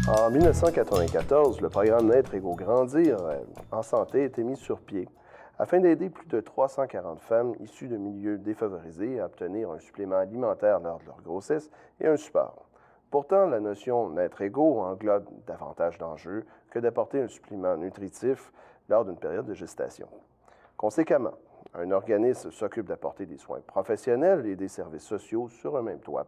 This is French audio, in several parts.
En 1994, le programme Naître égaux grandir en santé a été mis sur pied afin d'aider plus de 340 femmes issues de milieux défavorisés à obtenir un supplément alimentaire lors de leur grossesse et un support. Pourtant, la notion Naître égaux englobe davantage d'enjeux que d'apporter un supplément nutritif lors d'une période de gestation. Conséquemment, un organisme s'occupe d'apporter des soins professionnels et des services sociaux sur un même toit.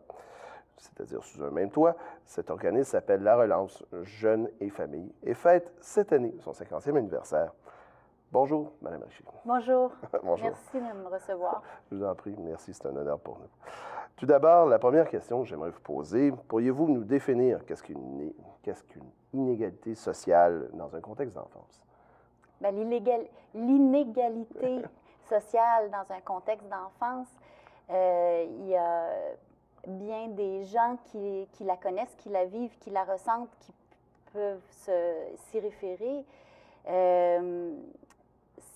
C'est-à-dire sous un même toit. Cet organisme s'appelle La Relance Jeunes et Familles et fête cette année son 50e anniversaire. Bonjour, Mme Richer. Bonjour. Bonjour. Merci de me recevoir. Je vous en prie, merci, c'est un honneur pour nous. Tout d'abord, la première question que j'aimerais vous poser, pourriez-vous nous définir qu'est-ce qu'une inégalité sociale dans un contexte d'enfance? Bien, l'inégalité sociale dans un contexte d'enfance, il y a bien des gens qui la connaissent, qui la vivent, qui la ressentent, qui peuvent s'y référer.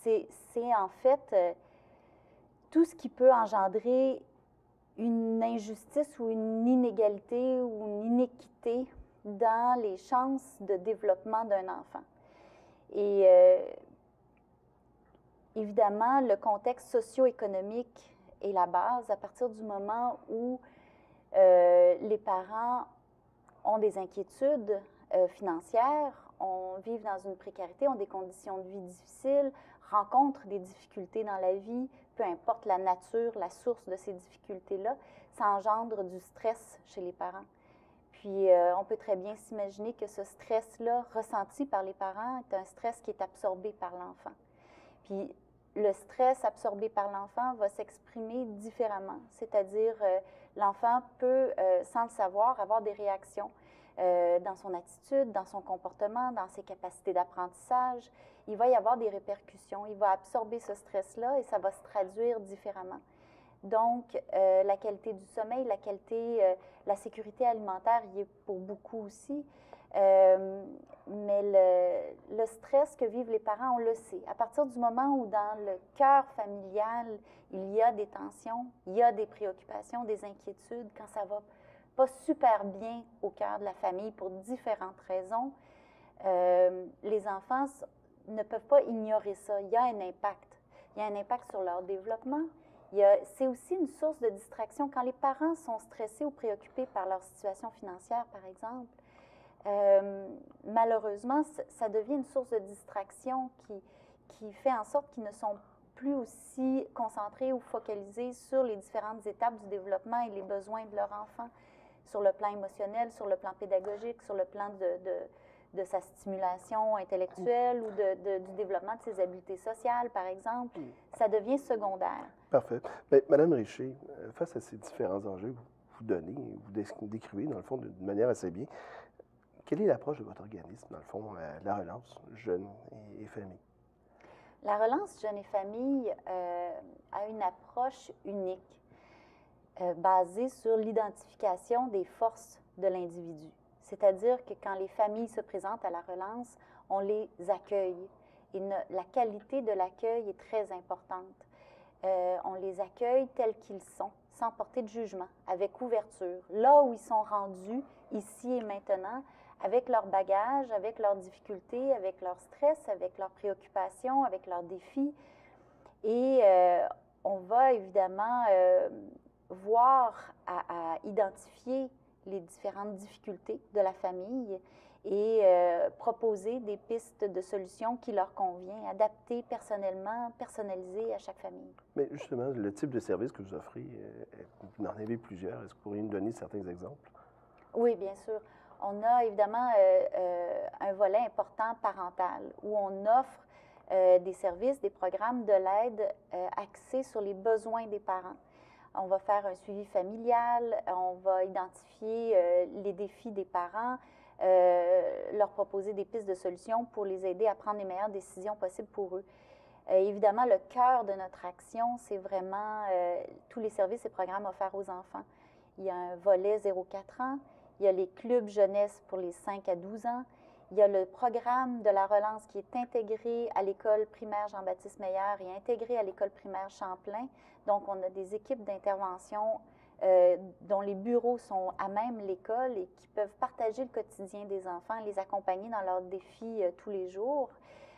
C'est en fait tout ce qui peut engendrer une injustice ou une inégalité ou une inéquité dans les chances de développement d'un enfant. Et évidemment, le contexte socio-économique est la base à partir du moment où les parents ont des inquiétudes financières, vivent dans une précarité, ont des conditions de vie difficiles, rencontrent des difficultés dans la vie, peu importe la nature, la source de ces difficultés-là, ça engendre du stress chez les parents. Puis, on peut très bien s'imaginer que ce stress-là, ressenti par les parents, est un stress qui est absorbé par l'enfant. Puis, le stress absorbé par l'enfant va s'exprimer différemment, c'est-à-dire l'enfant peut, sans le savoir, avoir des réactions dans son attitude, dans son comportement, dans ses capacités d'apprentissage. Il va y avoir des répercussions, il va absorber ce stress-là et ça va se traduire différemment. Donc, la qualité du sommeil, la sécurité alimentaire y est pour beaucoup aussi. Mais le stress que vivent les parents, on le sait. À partir du moment où dans le cœur familial, il y a des tensions, il y a des préoccupations, des inquiétudes, quand ça va pas super bien au cœur de la famille pour différentes raisons, les enfants ne peuvent pas ignorer ça. Il y a un impact. Il y a un impact sur leur développement. C'est aussi une source de distraction. Quand les parents sont stressés ou préoccupés par leur situation financière, par exemple, malheureusement, ça devient une source de distraction qui fait en sorte qu'ils ne sont plus aussi concentrés ou focalisés sur les différentes étapes du développement et les besoins de leur enfant, sur le plan émotionnel, sur le plan pédagogique, sur le plan de sa stimulation intellectuelle ou du développement de ses habiletés sociales, par exemple. Ça devient secondaire. Parfait. Bien, Mme Richer, face à ces différents enjeux, vous décrivez, dans le fond, d'une manière assez bien. Quelle est l'approche de votre organisme, dans le fond, la relance Jeunes et Familles? La relance Jeunes et Familles a une approche unique, basée sur l'identification des forces de l'individu. C'est-à-dire que quand les familles se présentent à la relance, on les accueille. Et la qualité de l'accueil est très importante. On les accueille tels qu'ils sont, sans porter de jugement, avec ouverture. Là où ils sont rendus, ici et maintenant, avec leur bagage, avec leurs difficultés, avec leur stress, avec leurs préoccupations, avec leurs défis. Et on va évidemment voir à identifier les différentes difficultés de la famille et proposer des pistes de solutions qui leur conviennent, adaptées personnellement, personnalisées à chaque famille. Mais justement, le type de service que vous offrez, vous en avez plusieurs. Est-ce que vous pourriez nous donner certains exemples? Oui, bien sûr. On a évidemment un volet important parental où on offre des services, des programmes de l'aide axés sur les besoins des parents. On va faire un suivi familial, on va identifier les défis des parents, leur proposer des pistes de solutions pour les aider à prendre les meilleures décisions possibles pour eux. Évidemment, le cœur de notre action, c'est vraiment tous les services et programmes offerts aux enfants. Il y a un volet 0-4 ans, il y a les clubs jeunesse pour les 5 à 12 ans, il y a le programme de la relance qui est intégré à l'école primaire Jean-Baptiste Meilleur et intégré à l'école primaire Champlain. Donc, on a des équipes d'intervention dont les bureaux sont à même l'école et qui peuvent partager le quotidien des enfants, les accompagner dans leurs défis tous les jours.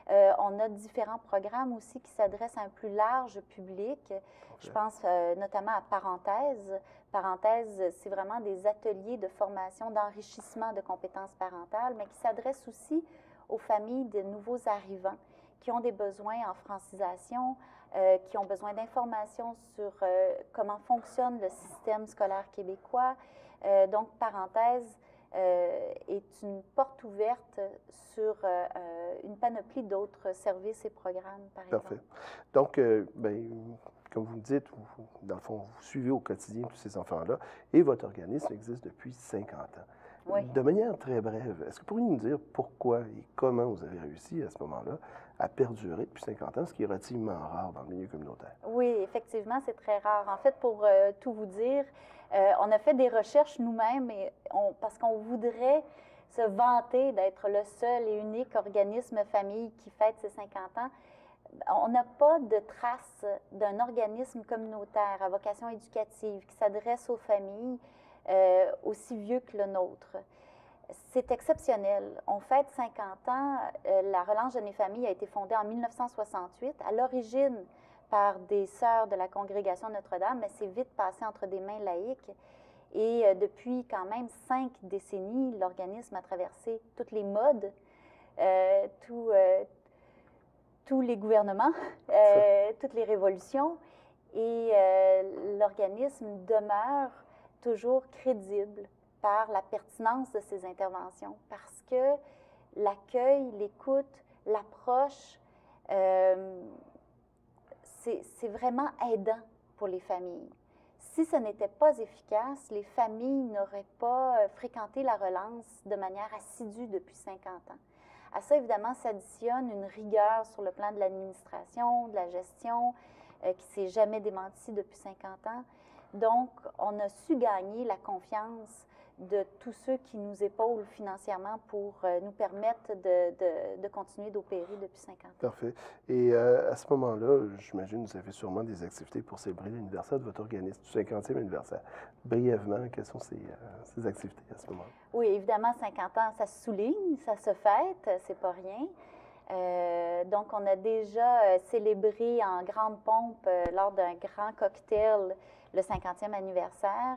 On a différents programmes aussi qui s'adressent à un plus large public. Je pense notamment à Parenthèse. Parenthèse, c'est vraiment des ateliers de formation, d'enrichissement de compétences parentales, mais qui s'adressent aussi aux familles de nouveaux arrivants qui ont des besoins en francisation, qui ont besoin d'informations sur comment fonctionne le système scolaire québécois. Donc, Parenthèse est une porte ouverte sur une panoplie d'autres services et programmes, par exemple. Parfait. Donc, comme vous me dites, dans le fond, vous suivez au quotidien tous ces enfants-là et votre organisme existe depuis 50 ans. Oui. De manière très brève, est-ce que vous pourriez nous dire pourquoi et comment vous avez réussi à ce moment-là à perdurer depuis 50 ans, ce qui est relativement rare dans le milieu communautaire? Oui, effectivement, c'est très rare. En fait, pour tout vous dire, on a fait des recherches nous-mêmes parce qu'on voudrait se vanter d'être le seul et unique organisme famille qui fête ses 50 ans. On n'a pas de trace d'un organisme communautaire à vocation éducative qui s'adresse aux familles aussi vieux que le nôtre. C'est exceptionnel. On fête 50 ans. La Relance Jeunes et Familles a été fondée en 1968, à l'origine par des sœurs de la congrégation Notre-Dame, mais c'est vite passé entre des mains laïques. Et depuis quand même 5 décennies, l'organisme a traversé toutes les modes, tous les gouvernements, toutes les révolutions. Et l'organisme demeure toujours crédible par la pertinence de ses interventions, parce que l'accueil, l'écoute, l'approche, c'est vraiment aidant pour les familles. Si ce n'était pas efficace, les familles n'auraient pas fréquenté la relance de manière assidue depuis 50 ans. À ça, évidemment, s'additionne une rigueur sur le plan de l'administration, de la gestion, qui ne s'est jamais démentie depuis 50 ans. Donc, on a su gagner la confiance de tous ceux qui nous épaulent financièrement pour nous permettre de continuer d'opérer depuis 50 ans. Parfait. Et à ce moment-là, j'imagine que vous avez sûrement des activités pour célébrer l'anniversaire de votre organisme, du 50e anniversaire. Brièvement, quelles sont ces activités à ce moment-là? Oui, évidemment, 50 ans, ça se souligne, ça se fête, c'est pas rien. Donc, on a déjà célébré en grande pompe lors d'un grand cocktail le 50e anniversaire.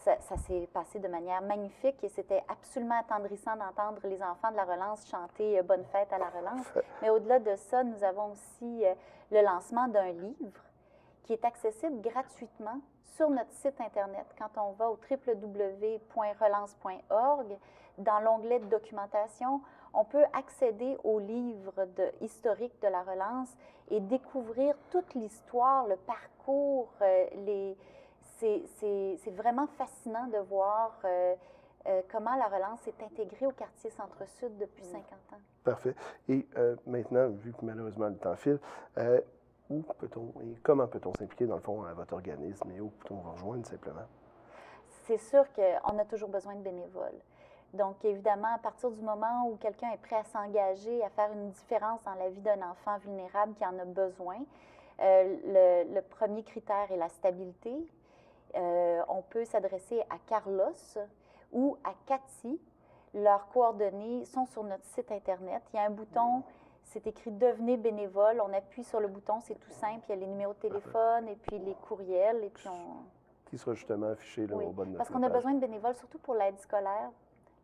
Ça s'est passé de manière magnifique et c'était absolument attendrissant d'entendre les enfants de la relance chanter « Bonne fête à la relance ». Mais au-delà de ça, nous avons aussi le lancement d'un livre qui est accessible gratuitement sur notre site Internet. Quand on va au www.relance.org, dans l'onglet de documentation, on peut accéder au livre historique de la relance et découvrir toute l'histoire, le parcours, c'est vraiment fascinant de voir comment la relance est intégrée au quartier Centre-Sud depuis 50 ans. Parfait. Et maintenant, vu que malheureusement le temps file, où peut-on et comment peut-on s'impliquer dans le fond à votre organisme et où peut-on vous rejoindre simplement? C'est sûr qu'on a toujours besoin de bénévoles. Donc, évidemment, à partir du moment où quelqu'un est prêt à s'engager, à faire une différence dans la vie d'un enfant vulnérable qui en a besoin, le premier critère est la stabilité. On peut s'adresser à Carlos ou à Cathy. Leurs coordonnées sont sur notre site Internet. Il y a un bouton, c'est écrit « Devenez bénévole ». On appuie sur le bouton, c'est tout simple. Il y a les numéros de téléphone et puis les courriels. Et puis qui sera justement affiché là, au bas de notre parce qu'on a besoin de bénévoles, surtout pour l'aide scolaire,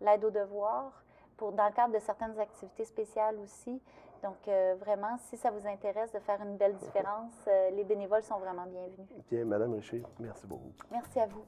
l'aide aux devoirs, dans le cadre de certaines activités spéciales aussi. Donc, vraiment, si ça vous intéresse de faire une belle différence, les bénévoles sont vraiment bienvenus. Bien, Madame Richer, merci beaucoup. Merci à vous.